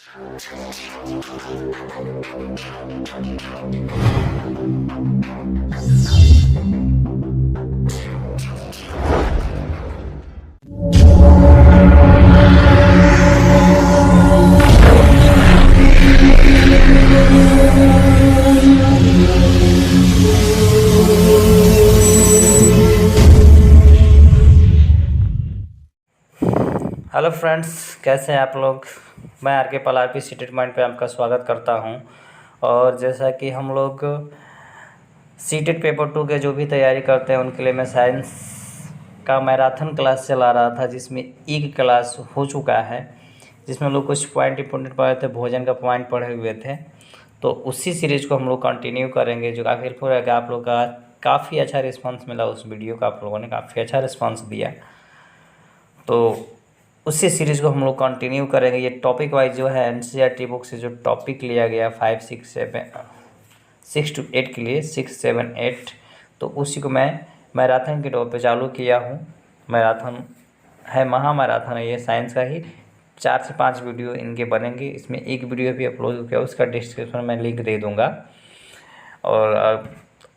Hello friends, कैसे हैं आप लोग। मैं आर के पल आरपी सीटेट माइंड पे आपका स्वागत करता हूं। और जैसा कि हम लोग सीटेट पेपर 2 के जो भी तैयारी करते हैं उनके लिए मैं साइंस का मैराथन क्लास चला रहा था, जिसमें एक क्लास हो चुका है, जिसमें लोग कुछ पॉइंट इंपॉर्टेंट पढ़े थे, भोजन का पॉइंट पढ़े हुए थे। तो उसी सीरीज़ को हम लोग कंटिन्यू करेंगे, जो काफ़ी हेल्पफुल रहेगा। आप लोग का काफ़ी अच्छा रिस्पॉन्स मिला उस वीडियो का, आप लोगों ने काफ़ी अच्छा रिस्पॉन्स दिया। तो उसी सीरीज़ को हम लोग कंटिन्यू करेंगे। ये टॉपिक वाइज जो है एनसीईआरटी बुक से जो टॉपिक लिया गया 5, 6, 7, 6 to 8 के लिए 6, 7, 8, तो उसी को मैं मैराथन के तौर पे चालू किया हूँ। मैराथन है, महा मैराथन है ये, साइंस का ही 4 से 5 वीडियो इनके बनेंगे। इसमें एक वीडियो भी अपलोड किया, उसका डिस्क्रिप्शन में लिंक दे दूँगा। और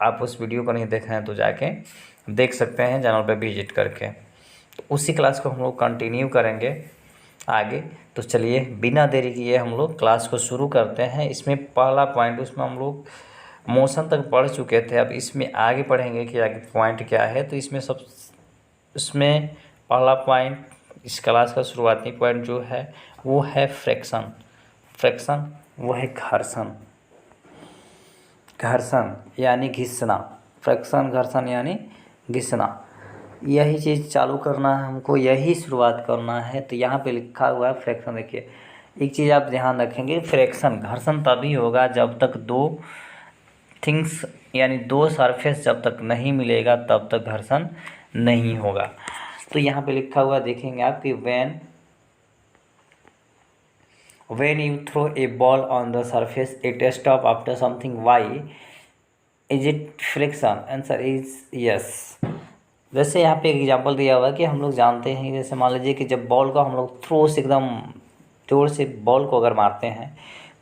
आप उस वीडियो को नहीं देखे हैं तो जाके देख सकते हैं चैनल पे विजिट करके। उसी क्लास को हम लोग कंटिन्यू करेंगे आगे। तो चलिए बिना देरी किए हम लोग क्लास को शुरू करते हैं। इसमें पहला पॉइंट, उसमें हम लोग मोशन तक पढ़ चुके थे, अब इसमें आगे पढ़ेंगे कि आगे पॉइंट क्या है। तो इसमें पहला पॉइंट, इस क्लास का शुरुआती पॉइंट जो है वो है फ्रैक्शन। फ्रैक्शन वो है घर्षण। घर्षण यानी घिसना। फ्रैक्शन घर्षण यानी घिसना। यही चीज़ चालू करना है हमको, यही शुरुआत करना है। तो यहाँ पे लिखा हुआ है फ्रैक्शन। देखिए एक चीज़ आप ध्यान रखेंगे, फ्रैक्शन घर्षण तभी होगा जब तक दो थिंग्स यानी दो सरफेस जब तक नहीं मिलेगा तब तक घर्षण नहीं होगा। तो यहाँ पे लिखा हुआ देखेंगे आप कि when you throw a ball on the surface it stop after something, why is it friction? Answer is yes। वैसे यहाँ पे एक एग्जांपल दिया हुआ है कि हम लोग जानते हैं, जैसे मान लीजिए कि जब बॉल को हम लोग थ्रो से एकदम जोर से बॉल को अगर मारते हैं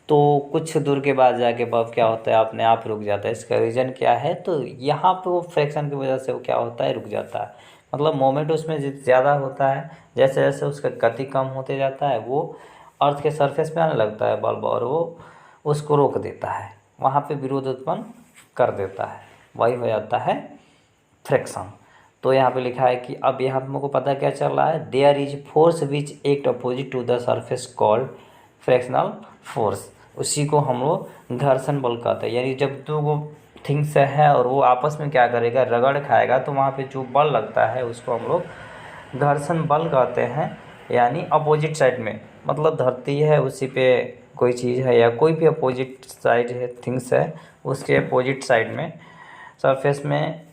तो कुछ दूर के बाद जाके बॉल क्या होता है, अपने आप रुक जाता है। इसका रीज़न क्या है, तो यहाँ पे वो फ्रैक्शन की वजह से वो क्या होता है, रुक जाता है। मतलब मोमेंट उसमें ज़्यादा होता है, जैसे जैसे उसका गति कम होते जाता है वो अर्थ के सरफेस पे आने लगता है बॉल, और वो उसको रोक देता है, वहाँ पे विरोध उत्पन्न कर देता है, वही हो जाता है फ्रैक्शन। तो यहाँ पे लिखा है कि अब यहाँ पे हमको पता क्या चल रहा है, there is force which act opposite to the surface called frictional force. उसी को हम लोग घर्षण बल कहते हैं। यानी जब दो वो थिंग्स है और वो आपस में क्या करेगा, रगड़ खाएगा, तो वहाँ पे जो बल लगता है उसको हम लोग घर्षण बल कहते हैं। यानी अपोजिट साइड में, मतलब धरती है उसी पे कोई चीज़ है या कोई भी अपोजिट साइड है, थिंग्स है, उसके अपोजिट साइड में सरफेस में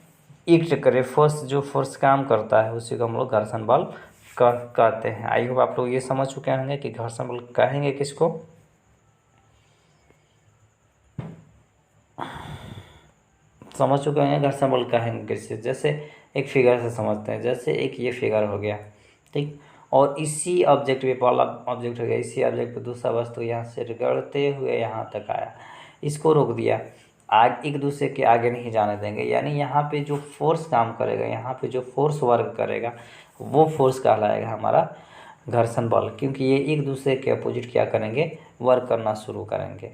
एक्ट करे फोर्स, जो फोर्स काम करता है उसी को हम लोग घर्षण बल कहते हैं। आई होप आप लोग ये समझ चुके होंगे कि घर्षण बल कहेंगे किसको। समझ चुके हैं घर्षण बल कहेंगे किससे। जैसे एक फिगर से समझते हैं, जैसे एक ये फिगर हो गया, ठीक, और इसी ऑब्जेक्ट पे पहला ऑब्जेक्ट हो गया, इसी ऑब्जेक्ट पे दूसरा वस्तु यहाँ से रगड़ते हुए यहाँ तक आया, इसको रोक दिया, आग एक दूसरे के आगे नहीं जाने देंगे। यानी यहाँ पे जो फोर्स काम करेगा, यहाँ पे जो फोर्स वर्क करेगा वो फोर्स कहलाएगा हमारा घर्षण बल, क्योंकि ये एक दूसरे के अपोजिट क्या करेंगे, वर्क करना शुरू करेंगे।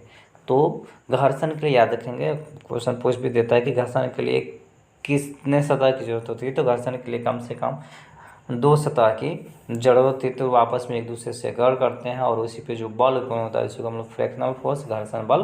तो घर्षण के लिए याद रखेंगे, क्वेश्चन पूछ भी देता है कि घर्षण के लिए कितने सतह की जरूरत होती है, तो घर्षण के लिए कम से कम 2 सतह की जरूरत होती है। तो आपस में एक दूसरे से गड़ करते हैं और उसी पे जो बल उत्पन्न होता है उसी को हम लोग फ्रैक्शनल फोर्स घर्षण बल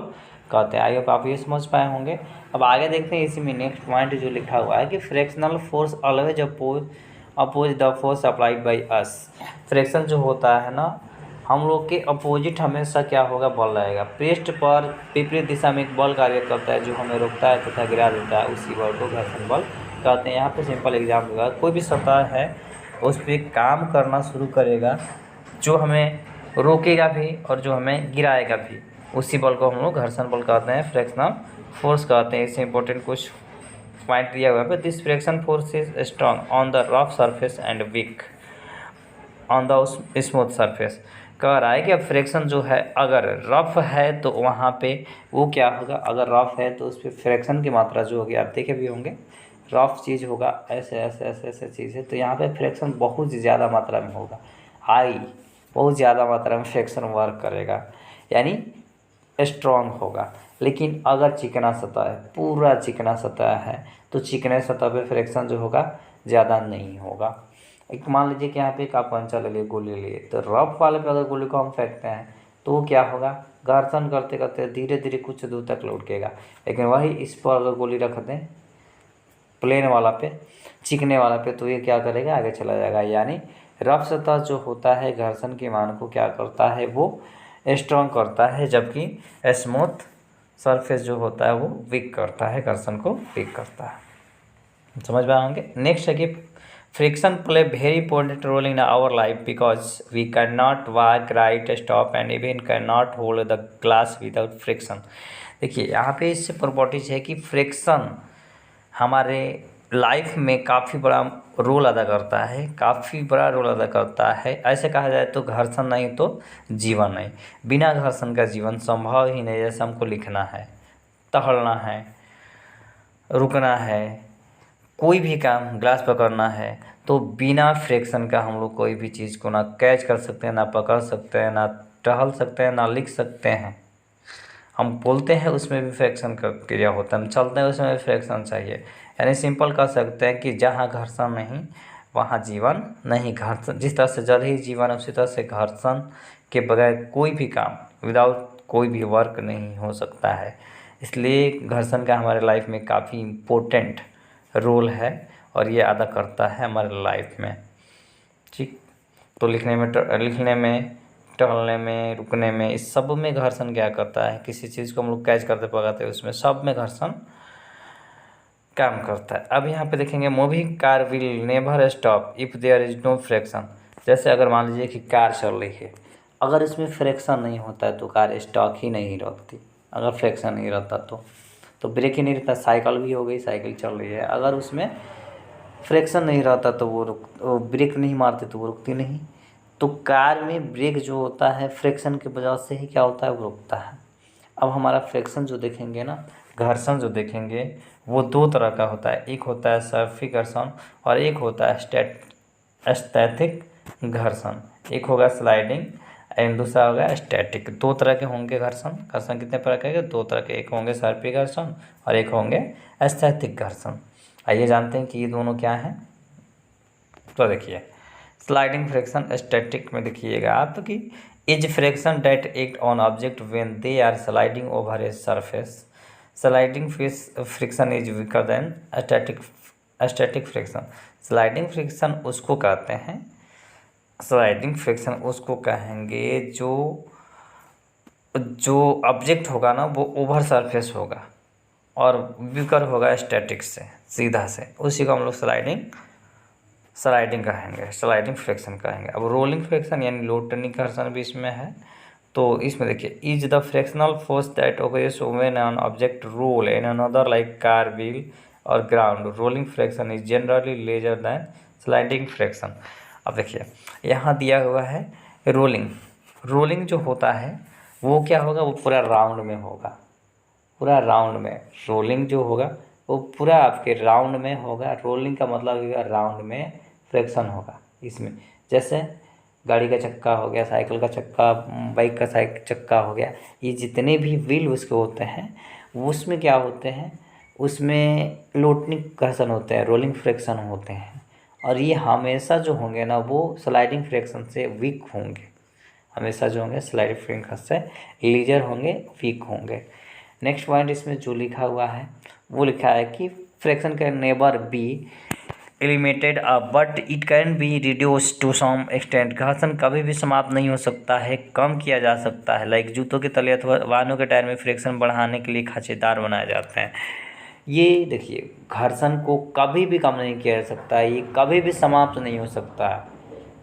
कहते हैं। आई होप आप ये समझ पाए होंगे। अब आगे देखते हैं, इसी में नेक्स्ट पॉइंट जो लिखा हुआ है कि frictional force always oppose the force applied by us. Friction जो होता है ना, हम लोग के अपोजिट हमेशा क्या होगा, बल रहेगा। पृष्ठ पर विपरीत दिशा में एक बल कार्य करता है जो हमें रोकता है तथा गिरा देता है, उसी बल को घर्षण बल कहते हैं। यहाँ पे सिंपल एग्जाम्पल होगा, कोई भी सतह है उस पर काम करना शुरू करेगा जो हमें रोकेगा भी और जो हमें गिराएगा भी, उसी बल को हम लोग घर्षण बल कहते हैं, फ्रैक्शनल फोर्स कहते हैं। इससे इंपॉर्टेंट कुछ पॉइंट दिया हुआ है, this friction force is strong on the rough surface and weak on the smooth surface. कह रहा है कि अब फ्रैक्शन जो है अगर रफ है तो वहाँ पे वो क्या होगा, अगर रफ है तो उस पर फ्रैक्शन की मात्रा जो होगी, आप देखे भी होंगे रफ चीज़ होगा, ऐसे ऐसे ऐसे ऐसे चीज़ है, तो यहाँ पे फ्रैक्शन बहुत ज़्यादा मात्रा में होगा, हाई बहुत ज़्यादा मात्रा में फ्रैक्शन वर्क करेगा, यानी स्ट्रॉन्ग होगा। लेकिन अगर चिकना सतह है, पूरा चिकना सतह है, तो चिकने सतह पे फ्रैक्शन जो होगा ज़्यादा नहीं होगा। एक मान लीजिए कि यहाँ पे एक आप कंचा ले लिए, गोली लिए, तो रफ वाले पे अगर गोली को हम फेंकते हैं तो वो क्या होगा, घर्षण करते करते धीरे धीरे कुछ दूर तक लुढ़केगा। लेकिन वही इस पर अगर गोली रख दें प्लेन वाला पे, चिकने वाला पे, तो ये क्या करेगा, आगे चला जाएगा। यानी रफ सतह जो होता है घर्षण के मान को क्या करता है, वो स्ट्रॉन्ग करता है, जबकि स्मूथ सरफेस जो होता है वो वीक करता है, घर्षण को वीक करता है। समझ में आएंगे। नेक्स्ट है कि friction play very important role in our life because we can not walk, right, stop and even can not hold the glass without friction. देखिए यहाँ पे इससे प्रॉपर्टीज है कि फ्रिक्शन हमारे लाइफ में काफ़ी बड़ा रोल अदा करता है, काफ़ी बड़ा रोल अदा करता है। ऐसे कहा जाए तो घर्षण नहीं तो जीवन नहीं, बिना घर्षण का जीवन संभव ही नहीं। जैसे हमको लिखना है, टहलना है, रुकना है, कोई भी काम, ग्लास पकड़ना है, तो बिना फ्रिक्शन का हम लोग कोई भी चीज़ को ना कैच कर सकते हैं, ना पकड़ सकते हैं, ना टहल सकते हैं, ना लिख सकते हैं। हम बोलते हैं उसमें भी फ्रिक्शन का क्रिया होता है, हम चलते हैं उसमें भी फ्रिक्शन चाहिए। यानी सिंपल कह सकते हैं कि जहाँ घर्षण नहीं वहाँ जीवन नहीं। घर्षण जिस तरह से जल ही जीवन है, उसी तरह से घर्षण के बगैर कोई भी काम, विदाउट कोई भी वर्क नहीं हो सकता है। इसलिए घर्षण का हमारे लाइफ में काफ़ी इम्पोर्टेंट रोल है और ये अदा करता है हमारे लाइफ में। ठीक, तो लिखने में, टहलने में, रुकने में, इस सब में घर्षण क्या करता है, किसी चीज़ को हम लोग कैच करते पकड़ते हैं, उसमें सब में घर्षण काम करता है। अब यहाँ पे देखेंगे moving car will never stop if there is no friction. जैसे अगर मान लीजिए कि कार चल रही है, अगर इसमें फ्रिक्शन नहीं होता है तो कार स्टॉक ही नहीं रहती। अगर फ्रिक्शन नहीं रहता तो ब्रेक ही नहीं रहता। साइकिल भी हो गई, साइकिल चल रही है, अगर उसमें फ्रिक्शन नहीं रहता तो वो ब्रेक नहीं मारती तो वो रुकती नहीं। तो कार में ब्रेक जो होता है फ्रिक्शन की वजह से ही क्या होता है, वो रुकता है। अब हमारा फ्रिक्शन जो देखेंगे ना, घर्षण जो देखेंगे, वो दो तरह का होता है। एक होता है सर्फी घर्षण और एक होता है स्टैटिक घर्षण। एक होगा स्लाइडिंग एंड दूसरा होगा स्टैटिक। दो तरह के होंगे घर्षण। घर्षण कितने प्रकार के, दो तरह के, एक होंगे सर्फी घर्षण और एक होंगे स्टैटिक घर्षण। आइए जानते हैं कि ये दोनों क्या हैं। तो देखिए स्लाइडिंग फ्रिक्शन, स्टैटिक में देखिएगा आप कि is friction that act on object when they are sliding over a surface. Sliding friction is weaker than static friction. Sliding friction उसको कहते हैं, स्लाइडिंग फ्रिक्शन उसको कहेंगे जो ऑब्जेक्ट होगा ना वो ओवर सरफेस होगा और वीकर होगा स्टैटिक से, सीधा से, उसी को हम लोग स्लाइडिंग कहेंगे, स्लाइडिंग फ्रिक्शन कहेंगे। अब रोलिंग फ्रिक्शन यानी लोटनी घर्षण भी इसमें है। तो इसमें देखिए is the frictional force that occurs when an object roll in another like car, wheel और ground. Rolling friction is generally lesser than sliding friction. अब देखिए यहाँ दिया हुआ है रोलिंग जो होता है वो क्या होगा, वो पूरा राउंड में होगा, पूरा राउंड में। रोलिंग जो होगा वो पूरा आपके राउंड में होगा। रोलिंग का मतलब होगा राउंड में फ्रिक्शन होगा इसमें। जैसे गाड़ी का चक्का हो गया, साइकिल का चक्का, बाइक का चक्का हो गया, ये जितने भी व्हील उसके होते हैं उसमें क्या होते हैं, उसमें लोटनी घर्षण होते हैं, रोलिंग फ्रिक्शन होते हैं। और ये हमेशा जो होंगे ना वो स्लाइडिंग फ्रिक्शन से वीक होंगे। हमेशा जो होंगे स्लाइडिंग फ्रिक्शन से लीजर होंगे, वीक होंगे। नेक्स्ट पॉइंट इसमें जो लिखा हुआ है वो लिखा है कि friction can never be eliminated but it can be reduce to some extent. घर्षण कभी भी समाप्त नहीं हो सकता है, कम किया जा सकता है। लाइक जूतों के तले अथवा वाहनों के टायर में फ्रिक्शन बढ़ाने के लिए खांचेदार बनाए जाते हैं। ये देखिए घर्षण को कभी भी कम नहीं किया जा सकता है, ये कभी भी समाप्त नहीं हो सकता है।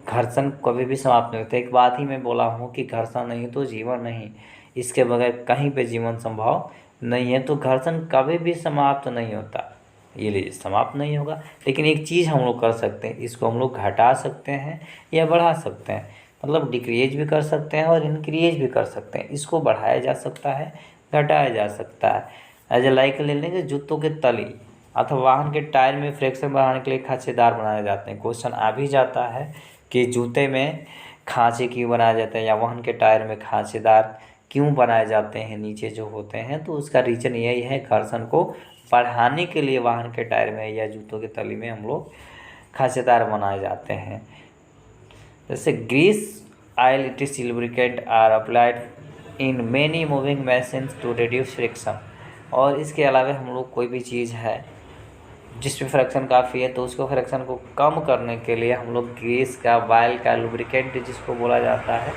घर्षण कभी भी समाप्त नहीं होता। एक बात ही मैं बोला हूँ कि घर्षण नहीं तो जीवन नहीं, इसके बगैर कहीं पे जीवन संभव नहीं है। तो घर्षण कभी भी समाप्त नहीं होता, ये लीजिए समाप्त नहीं होगा। लेकिन एक चीज़ हम लोग कर सकते हैं, इसको हम लोग घटा सकते हैं या बढ़ा सकते हैं। मतलब डिक्रीज भी कर सकते हैं और इंक्रीज भी कर सकते हैं। इसको बढ़ाया जा सकता है, घटाया जा सकता है। एज ए लाइक ले लेंगे जूतों के तली अथवा वाहन के टायर में फ्रिक्शन बढ़ाने के लिए खांचेदार बनाए जाते हैं। क्वेश्चन आ भी जाता है कि जूते में खांचे क्यों बनाए जाते हैं या वाहन के टायर में खांचेदार क्यों बनाए जाते हैं नीचे जो होते हैं, तो उसका रीज़न यही है, घर्षण को बढ़ाने के लिए वाहन के टायर में या जूतों के तली में हम लोग खांचेदार बनाए जाते हैं। जैसे grease, oil, it is lubricant are applied in many moving machines to reduce friction. और इसके अलावा हम लोग कोई भी चीज़ है जिसमें फ्रिक्शन काफ़ी है तो उसको फ्रिक्शन को कम करने के लिए हम लोग ग्रीस का, ऑयल का, लुब्रिकेंट जिसको बोला जाता है,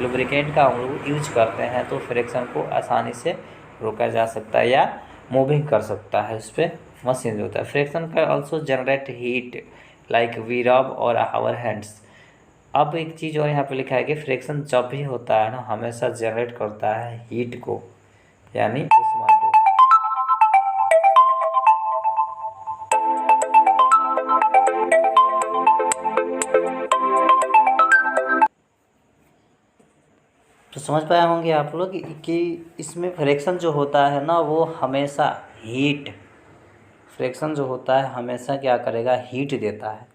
लुब्रिकेंट का हम लोग यूज करते हैं तो फ्रिक्शन को आसानी से रोका जा सकता है या मूविंग कर सकता है उस पर मशीन जो होता है। फ्रिक्शन का also generate heat like we rub और आवर हैंड्स। अब एक चीज़ और यहाँ पे लिखा है कि फ्रिक्शन जब भी होता है ना हमेशा जनरेट करता है हीट को, यानी ऊष्मा को। तो समझ पाए होंगे आप लोग कि इसमें फ्रिक्शन जो होता है ना वो हमेशा हीट, फ्रिक्शन जो होता है हमेशा क्या करेगा, हीट देता है,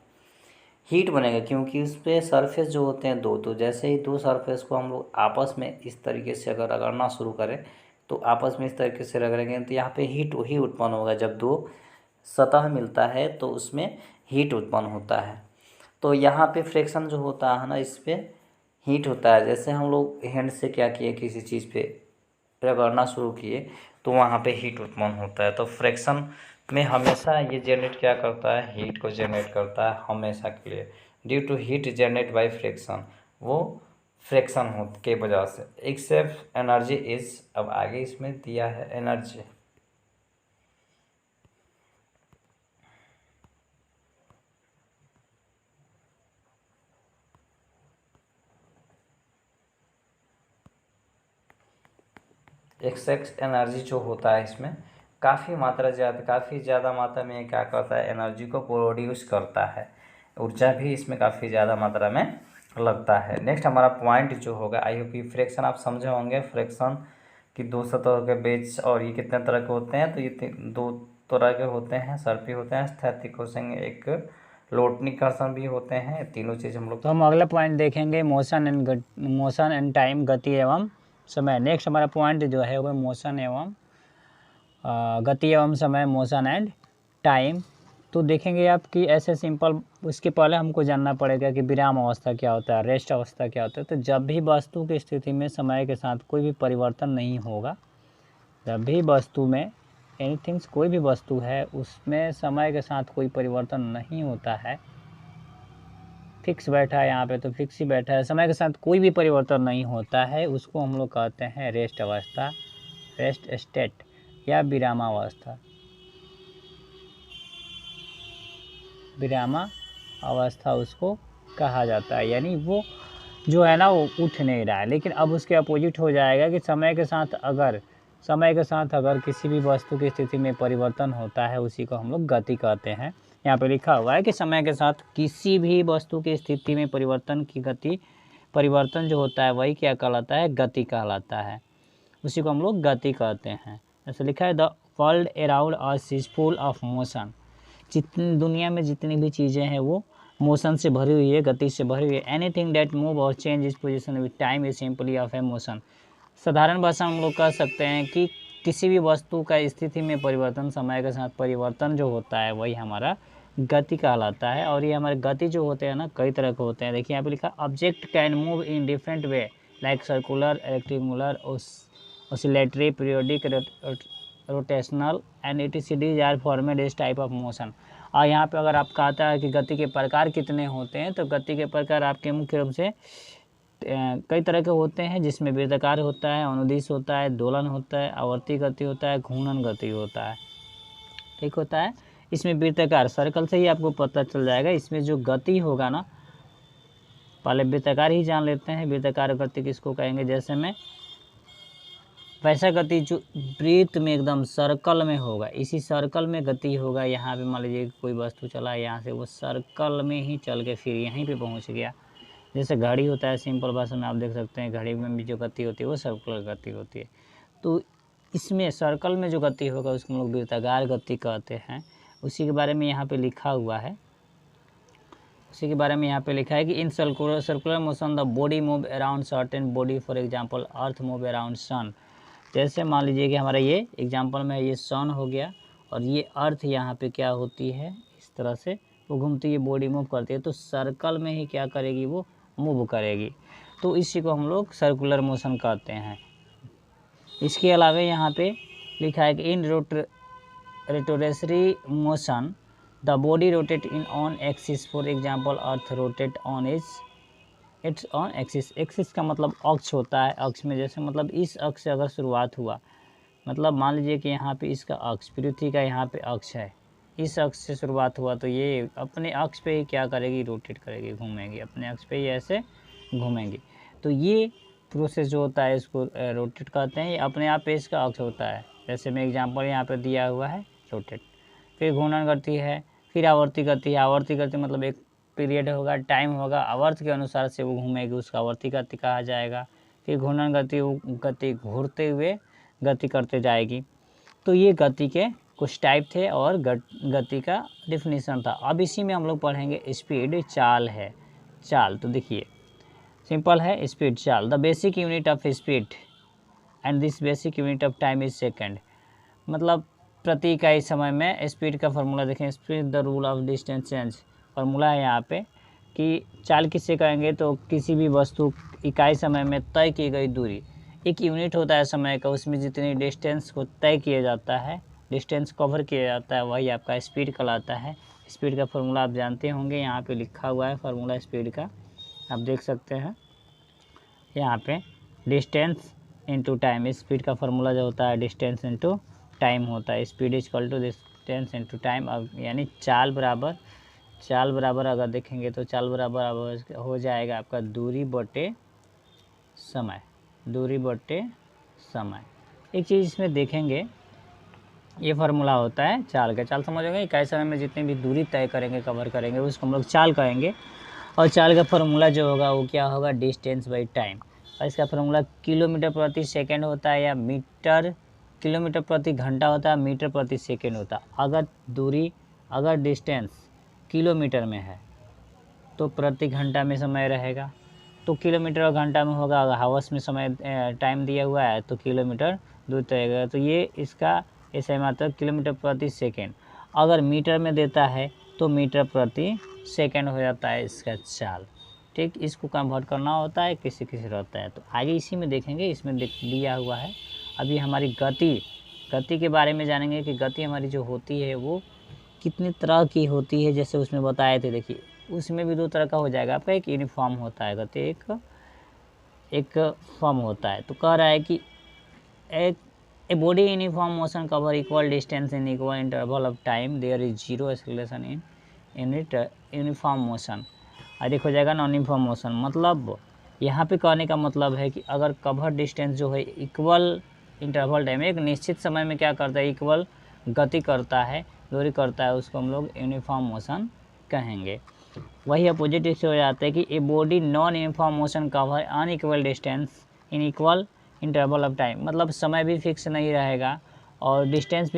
हीट बनेगा। क्योंकि उस पर सरफेस जो होते हैं दो, तो जैसे ही दो सरफेस को हम लोग आपस में इस तरीके से अगर रगड़ना शुरू करें तो आपस में इस तरीके से रगड़ेंगे तो यहाँ पे हीट वही उत्पन्न होगा। जब दो सतह मिलता है तो उसमें हीट उत्पन्न होता है। तो यहाँ पे फ्रिक्शन जो होता है ना इस पर हीट होता है। जैसे हम लोग हैंड से क्या किए, किसी चीज़ पे रगड़ना शुरू किए तो वहाँ पे हीट उत्पन्न होता है। तो फ्रिक्शन में हमेशा ये जनरेट क्या करता है, हीट को जनरेट करता है हमेशा के लिए। Due to heat generate by friction, वो फ्रिक्शन हो के वजह से। एक्सेप्ट एनर्जी इज, अब आगे इसमें दिया है एनर्जी। एक्सेस एनर्जी जो होता है इसमें काफ़ी ज़्यादा मात्रा में क्या करता है, एनर्जी को प्रोड्यूस करता है। ऊर्जा भी इसमें काफ़ी ज़्यादा मात्रा में लगता है। नेक्स्ट हमारा पॉइंट जो होगा, आई होप कि फ्रिक्शन आप समझे होंगे। फ्रिक्शन की दो सतहों के बीच, और ये कितने तरह के होते हैं, तो ये दो तरह के होते हैं, सर्पी होते हैं, स्थैतिक होते, एक लोटनिक घर्षण भी होते हैं। तीनों चीज़ हम लोग, तो हम अगला पॉइंट देखेंगे मोशन एंड टाइम, गति एवं समय। नेक्स्ट हमारा पॉइंट जो है वो मोशन एवं गति एवं समय, मोशन एंड टाइम। तो देखेंगे आप कि ऐसे सिंपल, उसके पहले हमको जानना पड़ेगा कि विराम अवस्था क्या होता है, रेस्ट अवस्था क्या होता है। तो जब भी वस्तु की स्थिति में समय के साथ कोई भी परिवर्तन नहीं होगा, जब भी वस्तु में एनीथिंग्स, कोई भी वस्तु है उसमें समय के साथ कोई परिवर्तन नहीं होता है, फिक्स बैठा है यहाँ पे तो फिक्स ही बैठा है, समय के साथ कोई भी परिवर्तन नहीं होता है, उसको हम लोग कहते हैं रेस्ट अवस्था, रेस्ट स्टेट या विरामावस्था। विरामा अवस्था उसको कहा जाता है। यानी वो जो है ना वो उठ नहीं रहा है, लेकिन अब उसके अपोजिट हो जाएगा कि समय के साथ अगर किसी भी वस्तु की स्थिति में परिवर्तन होता है, उसी को हम लोग गति कहते हैं। यहाँ पे लिखा हुआ है कि समय के साथ किसी भी वस्तु की स्थिति में परिवर्तन जो होता है वही क्या कहलाता है, गति कहलाता है। उसी को हम लोग गति कहते हैं। जैसे लिखा है, the world around us is full of motion. जितनी दुनिया में जितनी भी चीज़ें हैं वो मोशन से भरी हुई है, गति से भरी हुई है। एनीथिंग दैट मूव और change is position with time is simply of A motion. साधारण भाषा में हम लोग कह सकते हैं कि किसी भी वस्तु का स्थिति में परिवर्तन, समय के साथ परिवर्तन जो होता है वही हमारा गति कहलाता है। और ये हमारे गति जो होते हैं ना कई तरह के होते हैं। देखिए यहाँ पे लिखा, object can move in different way like circular, rectangular, oscillatory, periodic, rotational and इटीसीडीज आर फॉर्मेड इस टाइप ऑफ मोशन। और यहाँ पे अगर आप कहता है कि गति के प्रकार कितने होते हैं, तो गति के प्रकार आपके मुख्य रूप से कई तरह के होते हैं, जिसमें वृत्ताकार होता है, अनुदिश होता है, दोलन होता है, आवर्ती गति होता है, घूर्णन गति होता है। ठीक होता है। इसमें वृत्ताकार, सर्कल से ही आपको पता चल जाएगा। इसमें जो गति होगा ना, पहले वृत्ताकार ही जान लेते हैं। वृत्ताकार गति किसको कहेंगे, जैसे में वैसा गति जो वृत्त में एकदम सर्कल में होगा, इसी सर्कल में गति होगा। यहाँ पे मान लीजिए कोई वस्तु चला है, यहाँ से वो सर्कल में ही चल के फिर यहीं पे पहुँच गया, जैसे घड़ी होता है, सिंपल भाषा में आप देख सकते हैं घड़ी में भी जो गति होती है वो सर्कुलर गति होती है। तो इसमें सर्कल में जो गति होगा उसको हम लोग वृत्ताकार गति कहते हैं। उसी के बारे में यहाँ पे लिखा हुआ है, उसी के बारे में यहाँ पे लिखा है कि in circular motion the body move around certain body, for example earth move around sun. जैसे मान लीजिए कि हमारा ये एग्जांपल में ये सन हो गया और ये अर्थ यहाँ पे क्या होती है, इस तरह से वो घूमती है, बॉडी मूव करती है, तो सर्कल में ही क्या करेगी, वो मूव करेगी। तो इसी को हम लोग सर्कुलर मोशन कहते हैं। इसके अलावा यहाँ पे लिखा है कि in rotatory motion the body rotate in on axis, for example earth rotate on its on axis. Axis का मतलब अक्ष होता है, अक्ष में जैसे मतलब इस अक्ष से अगर शुरुआत हुआ, मतलब मान लीजिए कि यहाँ पे इसका अक्ष, पृथ्वी का यहाँ पे अक्ष है, इस अक्ष से शुरुआत हुआ तो ये अपने अक्ष पे ही क्या करेगी, रोटेट करेगी, घूमेगी, अपने अक्ष पे ही ऐसे घूमेंगी। तो ये प्रोसेस जो होता है इसको रोटेट कहते हैं। ये अपने आप पे इसका अक्ष होता है, जैसे मैं एग्जांपल यहाँ पे दिया हुआ है रोटेट। फिर घूर्णन गति है, फिर आवर्ती गति है। आवर्ती गति मतलब एक पीरियड होगा, टाइम होगा, आवर्त के अनुसार से वो घूमेगी, उसका आवर्ती गति कहा जाएगा। फिर घूर्णन गति, वो गति घूरते हुए गति करते जाएगी। तो ये गति के कुछ टाइप थे और गति का डिफिनीशन था। अब इसी में हम लोग पढ़ेंगे स्पीड, चाल है, चाल। तो देखिए सिंपल है, स्पीड, चाल। The basic unit of speed and this basic unit of time is second. मतलब प्रति इकाई समय में स्पीड का फार्मूला देखें, speed the rule of distance change. Formula है यहाँ पे कि चाल किससे कहेंगे, तो किसी भी वस्तु इकाई समय में तय की गई दूरी, एक यूनिट होता है समय का, उसमें जितनी डिस्टेंस को तय किया जाता है, डिस्टेंस कवर किया जाता है, वही आपका स्पीड कहलाता है। स्पीड का फार्मूला आप जानते होंगे, यहाँ पे लिखा हुआ है फार्मूला स्पीड का, आप देख सकते हैं यहाँ पे, डिस्टेंस इनटू टाइम। स्पीड का फार्मूला जो होता है डिस्टेंस इनटू टाइम होता है। Speed is equal to distance into time. अब यानी चाल बराबर अगर देखेंगे तो चाल बराबर हो जाएगा आपका दूरी बटे समय, दूरी बटे समय। एक चीज़ इसमें देखेंगे, ये फार्मूला होता है चाल का। चाल समझोगे, इकाई समय में जितनी भी दूरी तय करेंगे, कवर करेंगे, उसको हम लोग चाल कहेंगे। और चाल का फार्मूला जो होगा वो क्या होगा, डिस्टेंस बाई टाइम। और इसका फार्मूला किलोमीटर प्रति सेकंड होता है, या मीटर, किलोमीटर प्रति घंटा होता है, मीटर प्रति सेकंड होता है। अगर डिस्टेंस किलोमीटर में है तो प्रति घंटा में समय रहेगा, तो किलोमीटर और घंटा में होगा। अगर हावर्स में समय टाइम दिया हुआ है तो किलोमीटर दूर तय, तो ये इसका ऐसे मात्र किलोमीटर प्रति सेकेंड। अगर मीटर में देता है तो मीटर प्रति सेकंड हो जाता है इसका चाल। ठीक, इसको कन्वर्ट करना होता है, किसी रहता है। तो आगे इसी में देखेंगे, इसमें दिया हुआ है। अभी हमारी गति के बारे में जानेंगे कि गति हमारी जो होती है वो कितनी तरह की होती है। जैसे उसमें बताए थे, देखिए उसमें भी दो तरह का हो जाएगा आपका, एक यूनिफॉर्म होता है गति, एक फॉर्म होता है। तो कह रहा है कि a body uniform motion cover equal distance in equal interval of time, there is zero acceleration in it uniform motion. अधिक हो जाएगा नॉन यूनिफॉर्म मोशन। मतलब यहाँ पे कहने का मतलब है कि अगर कवर डिस्टेंस जो है इक्वल इंटरवल टाइम, एक निश्चित समय में क्या करता है, इक्वल गति करता है, दूरी करता है, उसको हम लोग यूनिफॉर्म मोशन कहेंगे। वही अपोजिट इससे हो जाता है कि a body non uniform motion cover unequal distance in equal interval of time. मतलब समय भी फिक्स नहीं रहेगा और डिस्टेंस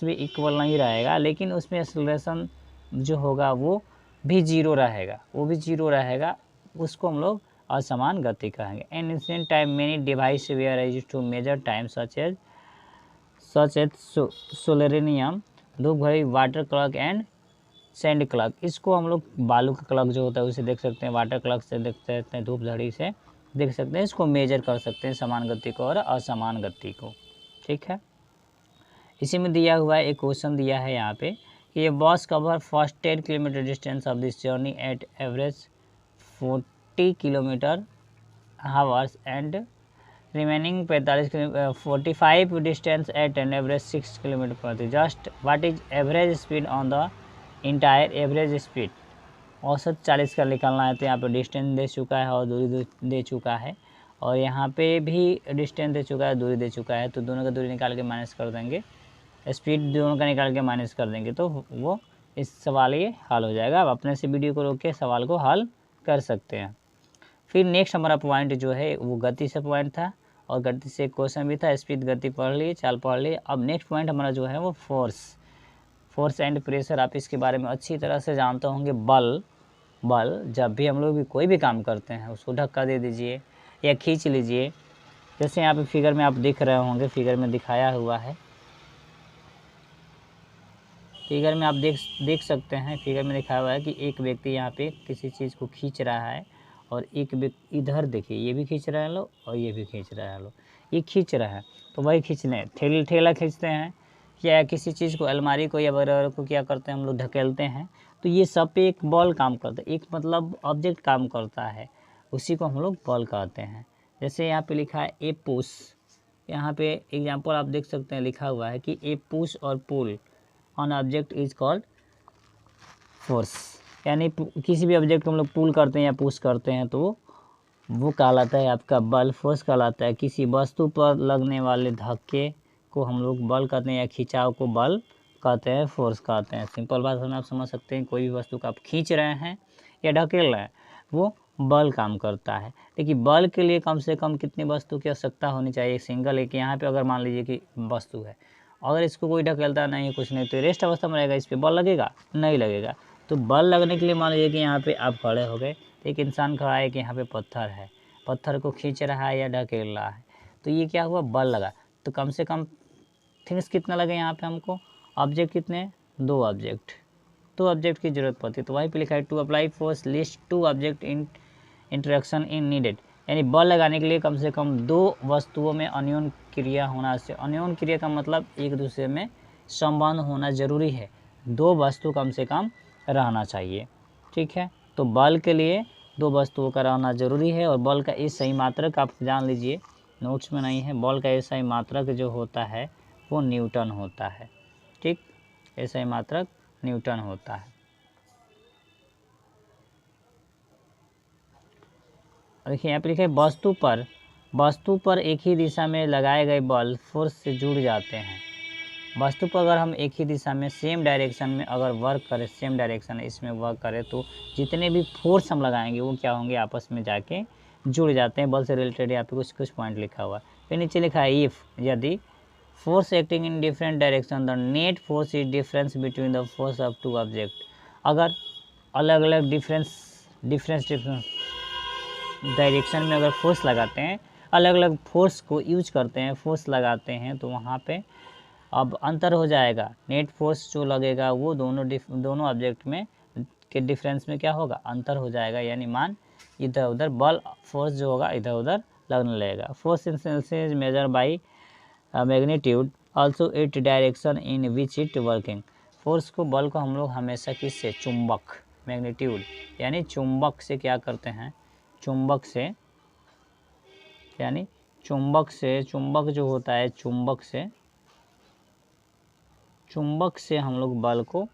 भी इक्वल नहीं रहेगा, लेकिन उसमें एक्सेलरेशन जो होगा वो भी जीरो रहेगा, उसको हम लोग असमान गति कहेंगे। An instant time many device were used to measure time such as solarium, धूप घड़ी, water clock and sand clock. इसको हम लोग बालू का क्लॉक जो होता है उसे देख सकते हैं, वाटर क्लॉक से देख सकते हैं, धूप घड़ी से देख सकते हैं। इसको मेजर कर सकते हैं, समान गति को और असमान गति को। ठीक है, इसी में दिया हुआ है, एक क्वेश्चन दिया है यहाँ पे कि ये bus cover first 10 kilometre distance of this journey at average 40 kilometre hours and remaining 45 distance at an average 6 kilometre प्रति। Just what is average speed on the entire average speed. औसत 40 का निकालना है, तो यहाँ पे डिस्टेंस दे चुका है और दूरी दे चुका है, और यहाँ पे भी डिस्टेंस दे चुका है, दूरी दे चुका है। तो दोनों का दूरी निकाल के माइनस कर देंगे, स्पीड दोनों का निकाल के माइनस कर देंगे, तो वो इस सवाल ये हल हो जाएगा। अब अपने से वीडियो को रोक के सवाल को हल कर सकते हैं। फिर नेक्स्ट हमारा पॉइंट जो है वो गति से पॉइंट था, और गति से क्वेश्चन भी था, स्पीड गति पढ़ लिए, चाल पढ़ लिए। अब नेक्स्ट पॉइंट हमारा जो है वो फोर्स एंड प्रेशर। आप इसके बारे में अच्छी तरह से जानते होंगे। बल जब भी हम लोग भी कोई भी काम करते हैं उसको धक्का दे दीजिए या खींच लीजिए। जैसे यहाँ पे फिगर में आप देख रहे होंगे, फिगर में दिखाया हुआ है, फिगर में आप देख सकते हैं, फिगर में दिखाया हुआ है कि एक व्यक्ति यहाँ पे किसी चीज़ को खींच रहा है, और एक व्यक्ति इधर देखिए, ये भी खींच रहा है लो, और ये भी खींच रहा है लो, ये खींच रहा है। तो वही खींचने ठेला खींचते हैं, या किसी चीज़ को, अलमारी को या वगैरह को क्या करते हैं हम लोग, धकेलते हैं। तो ये सब पे एक बॉल काम करता है, एक मतलब ऑब्जेक्ट काम करता है, उसी को हम लोग बॉल कहते हैं। जैसे यहाँ पे लिखा है ए पुश, यहाँ पे एग्जाम्पल आप देख सकते हैं, लिखा हुआ है कि ए पुश और pull on object is called force. यानी किसी भी ऑब्जेक्ट को हम लोग पुल करते हैं या पुश करते हैं तो वो कहलाता है आपका बल, फोर्स कहलाता है। किसी वस्तु पर लगने वाले धक्के को हम लोग बल कहते हैं, या खिंचाव को बल कहते हैं, फोर्स कहते हैं। सिंपल बात में आप समझ सकते हैं, कोई भी वस्तु को आप खींच रहे हैं या ढकेल रहे हैं वो बल काम करता है। देखिए बल के लिए कम से कम कितनी वस्तु की आवश्यकता होनी चाहिए, सिंगल एक। यहाँ पे अगर मान लीजिए कि वस्तु है, अगर इसको कोई ढकेलता नहीं, कुछ नहीं, तो रेस्ट अवस्था में रहेगा, इस पर बल लगेगा नहीं लगेगा। तो बल लगने के लिए मान लीजिए कि यहाँ पे आप खड़े हो गए, एक इंसान खड़ा है कि यहाँ पे पत्थर है, पत्थर को खींच रहा है या ढकेल रहा है, तो ये क्या हुआ, बल लगा। तो कम से कम थिंग्स कितना लगे यहाँ पे हमको, ऑब्जेक्ट कितने, दो ऑब्जेक्ट की जरूरत पड़ती है। तो वहीं पे लिखा है to apply force least two object in interaction in needed. यानी बल लगाने के लिए कम से कम दो वस्तुओं में अन्योन्य क्रिया होना चाहिए। अन्योन्य क्रिया का मतलब एक दूसरे में संबंध होना जरूरी है, दो वस्तु कम से कम रहना चाहिए, ठीक है। तो बल के लिए दो वस्तुओं का रहना जरूरी है। और बल का इस सही मात्रक आप जान लीजिए, नोट्स में नहीं है, बल का इस सही मात्रक जो होता है वो न्यूटन होता है, ठीक। ऐसा ही मात्रक न्यूटन होता है। देखिए यहाँ पे लिखा है वस्तु पर एक ही दिशा में लगाए गए बल फोर्स से जुड़ जाते हैं। वस्तु पर अगर हम एक ही दिशा में सेम डायरेक्शन में अगर वर्क करें, सेम डायरेक्शन इसमें वर्क करें, तो जितने भी फोर्स हम लगाएंगे वो क्या होंगे, आपस में जाके जुड़ जाते हैं। बल से रिलेटेड यहाँ पे कुछ पॉइंट लिखा हुआ है। फिर नीचे लिखा है इफ़, यदि force acting in different direction the net force is difference between the force of two object. अगर अलग अलग डिफरेंस डायरेक्शन में अगर फोर्स लगाते हैं, अलग अलग फोर्स को यूज करते हैं, फोर्स लगाते हैं, तो वहाँ पे अब अंतर हो जाएगा। नेट फोर्स जो लगेगा वो दोनों ऑब्जेक्ट में के डिफरेंस में क्या होगा, अंतर हो जाएगा। यानी मान इधर उधर बल फोर्स जो होगा इधर उधर लगने लगेगा। Force is measure by magnitude also it direction in which it working. फोर्स को, बल को हम लोग हमेशा किससे, चुंबक, मैग्नीट्यूड यानी चुंबक से क्या करते हैं, चुंबक जो होता है, चुंबक से हम लोग बल को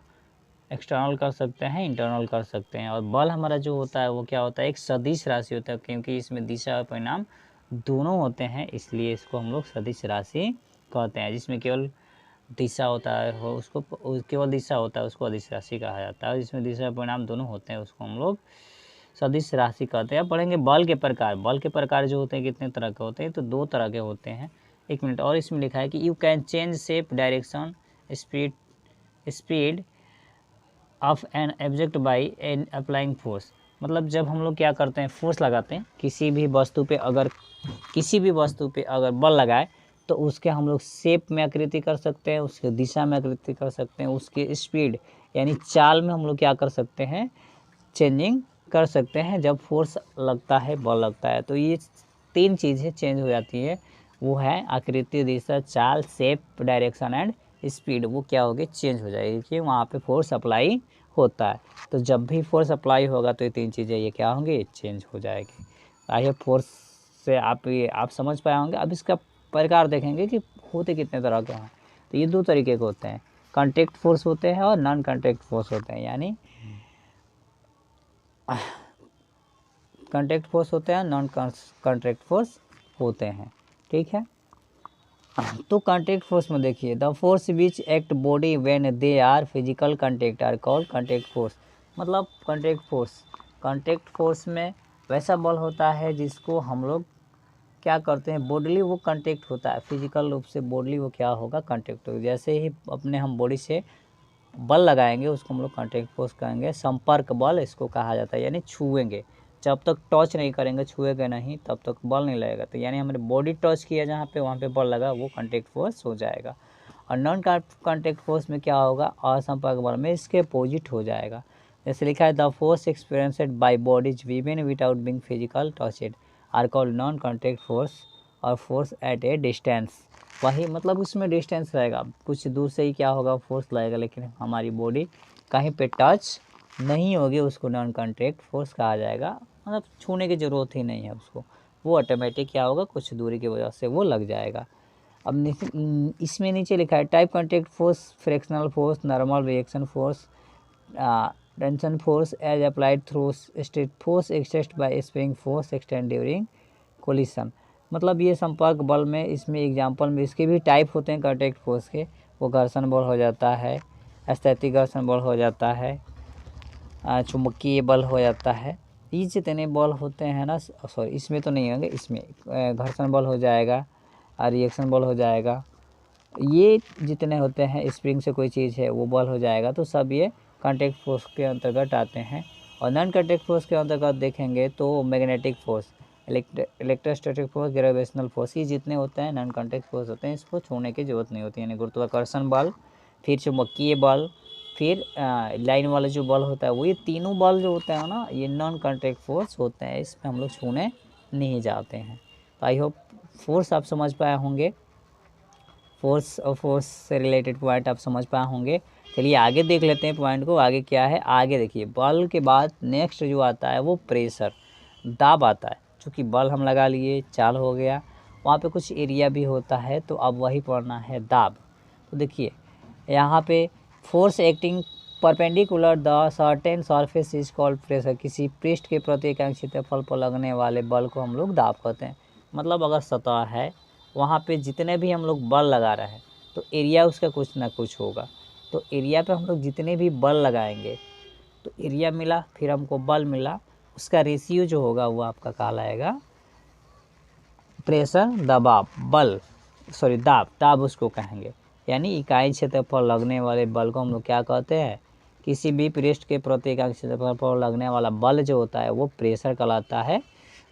एक्सटर्नल कर सकते हैं, इंटरनल कर सकते हैं। और बल हमारा जो होता है वो क्या होता है, एक सदिश राशि होता है, क्योंकि इसमें दिशा और परिणाम दोनों होते हैं, इसलिए इसको हम लोग सदिश राशि कहते हैं। जिसमें केवल दिशा होता है उसको अदिश राशि कहा जाता है। जिसमें दिशा और परिणाम दोनों होते हैं उसको हम लोग सदिश राशि कहते हैं। अब पढ़ेंगे बल के प्रकार जो होते हैं कितने तरह के होते हैं, तो दो तरह के होते हैं। एक मिनट, और इसमें लिखा है कि you can change shape, direction, speed of an object by an applying force. मतलब जब हम लोग क्या करते हैं, फोर्स लगाते हैं किसी भी वस्तु पे अगर बल लगाए, तो उसके हम लोग शेप में आकृति कर सकते हैं, उसके दिशा में आकृति कर सकते हैं, उसके स्पीड यानी चाल में हम लोग क्या कर सकते हैं, चेंजिंग कर सकते हैं। जब फोर्स लगता है, बल लगता है, तो ये तीन चीज़ें चेंज हो जाती है, वो है आकृति, दिशा, चाल, शेप, डायरेक्शन एंड स्पीड। वो क्या होगी, चेंज हो जाएगी, कि वहाँ पे फोर्स अप्लाई होता है। तो जब भी फोर्स अप्लाई होगा तो ये तीन चीज़ें ये क्या होंगी, चेंज हो जाएगी। आई होप फोर्स से आप समझ पाए होंगे। अब इसका प्रकार देखेंगे कि होते कितने तरह के हैं। तो ये दो तरीके के होते हैं, कॉन्टैक्ट फोर्स होते हैं और नॉन कॉन्टैक्ट फोर्स होते हैं। यानी कॉन्टैक्ट फोर्स होते हैं, नॉन कॉन्टैक्ट फोर्स होते हैं, ठीक है। तो कॉन्टैक्ट फोर्स में देखिए, the force which act body when they are physical contact are called contact force. मतलब कॉन्टैक्ट फोर्स कॉन्टैक्ट फोर्स में वैसा बल होता है जिसको हम लोग क्या करते हैं, बॉडीली वो कॉन्टैक्ट होता है, फिजिकल रूप से बॉडीली वो क्या होगा, कॉन्टैक्ट होगा। जैसे ही अपने हम बॉडी से बल लगाएंगे उसको हम लोग कॉन्टैक्ट फोर्स कहेंगे। संपर्क बल इसको कहा जाता है, यानी छुएंगे, जब तक टच नहीं करेंगे, छुएंगे नहीं तब तक बल नहीं लगेगा। तो यानी हमारे बॉडी टच किया जहाँ पे, वहाँ पे बल लगा, वो कॉन्टैक्ट फोर्स हो जाएगा। और नॉन कॉन्टैक्ट फोर्स में क्या होगा, असंपर्क बल में इसके अपोजिट हो जाएगा। जैसे लिखा है, the force experienced by bodies even without being physical touched are called non contact force और फोर्स एट ए डिस्टेंस। वही मतलब उसमें डिस्टेंस रहेगा, कुछ दूर से ही क्या होगा, फोर्स लगेगा, लेकिन हमारी बॉडी कहीं पे टच नहीं होगी, उसको नॉन कॉन्टैक्ट फोर्स कहा जाएगा। मतलब छूने की ज़रूरत ही नहीं है उसको, वो ऑटोमेटिक क्या होगा, कुछ दूरी की वजह से वो लग जाएगा। अब इसमें नीचे लिखा है, type contact force, frictional force, normal reaction force, tension force as applied through straight force exerted by spring force extend during collision. मतलब ये संपर्क बल में, इसमें एग्जांपल में इसके भी टाइप होते हैं कॉन्टैक्ट फोर्स के। वो घर्षण बल हो जाता है, स्थैतिक घर्षण बल हो जाता है, चुंबकीय बल हो जाता है। ये जितने बल होते हैं ना, सॉरी इसमें तो नहीं होंगे, इसमें घर्षण बल हो जाएगा, रिएक्शन बल हो जाएगा, ये जितने होते हैं, स्प्रिंग से कोई चीज़ है वो बल हो जाएगा। तो सब ये कॉन्टैक्ट फोर्स के अंतर्गत आते हैं। और नॉन कॉन्टैक्ट फोर्स के अंतर्गत देखेंगे तो magnetic force, electrostatic force, gravitational force, ये जितने होते हैं नॉन कॉन्टैक्ट फोर्स होते हैं, इसको छूने की जरूरत नहीं होती। यानी गुरुत्वाकर्षण बल, फिर चुंबकीय बल, फिर लाइन वाला जो बल होता है, वो ये तीनों बल जो होते हैं ना, ये नॉन कॉन्टैक्ट फोर्स होते हैं, इसमें हम लोग छूने नहीं जाते हैं। तो आई होप फोर्स आप समझ पाए होंगे, फोर्स और फोर्स से रिलेटेड पॉइंट आप समझ पाए होंगे। चलिए आगे देख लेते हैं पॉइंट को, आगे क्या है। आगे देखिए, बल के बाद नेक्स्ट जो आता है वो प्रेशर, दाब आता है। चूँकि बल हम लगा लिए, चाल हो गया, वहाँ पे कुछ एरिया भी होता है, तो अब वही पढ़ना है दाब। तो देखिए यहाँ पे force acting perpendicular the certain surface is called pressure. किसी पृष्ठ के प्रति एकांक क्षेत्रफल पर लगने वाले बल को हम लोग दाब कहते हैं। मतलब अगर सतह है, वहाँ पे जितने भी हम लोग बल लगा रहे हैं, तो एरिया उसका कुछ ना कुछ होगा। तो एरिया पे हम लोग जितने भी बल लगाएंगे, तो एरिया मिला, फिर हमको बल मिला, उसका रेशियो जो होगा वो आपका कहलाएगा प्रेशर, दबाव, बल, सॉरी दाब उसको कहेंगे। यानी इकाई क्षेत्र पर लगने वाले बल को हम लोग क्या कहते हैं, किसी भी पृष्ठ के प्रति इकाई क्षेत्र पर लगने वाला बल जो होता है वो प्रेशर कहलाता है,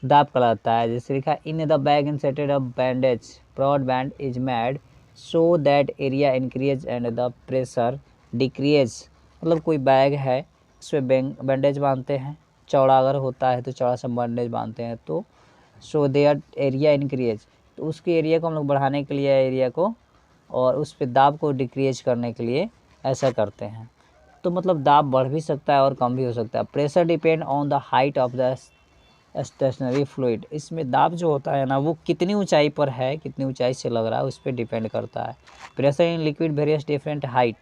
दाब कहलाता है। जैसे लिखा, in the bag inserted a bandage broad band is made so that area increase and the pressure decrease. मतलब कोई बैग है, उसमें बैंडेज बांधते हैं, चौड़ा अगर होता है तो चौड़ा सा बैंडेज बांधते हैं, तो सो देयर एरिया इंक्रीज, तो उसके एरिया को हम लोग बढ़ाने के लिए, एरिया को, और उस पर दाब को डिक्रीज करने के लिए ऐसा करते हैं। तो मतलब दाब बढ़ भी सकता है और कम भी हो सकता है। Pressure depend on the height of the stationary fluid. इसमें दाब जो होता है ना, वो कितनी ऊंचाई पर है, कितनी ऊंचाई से लग रहा है, उस पर डिपेंड करता है। Pressure in liquid various different height.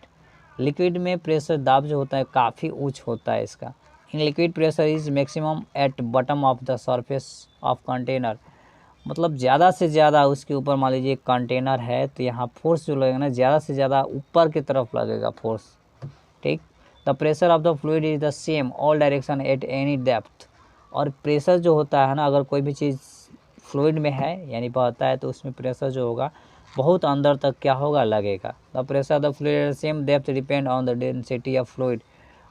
Liquid में प्रेशर दाब जो होता है काफ़ी ऊंच होता है इसका। In liquid pressure is maximum at bottom of the surface of container. मतलब ज़्यादा से ज़्यादा उसके ऊपर, मान लीजिए कंटेनर है, तो यहाँ फोर्स जो लगेगा ना, ज़्यादा से ज़्यादा ऊपर की तरफ लगेगा फोर्स, ठीक। The pressure of the fluid is the same all direction at any depth. और प्रेशर जो होता है ना, अगर कोई भी चीज़ फ्लूइड में है यानी बहता है, तो उसमें प्रेशर जो होगा बहुत अंदर तक क्या होगा, लगेगा। The pressure of the fluid same depth depend on the density of fluid.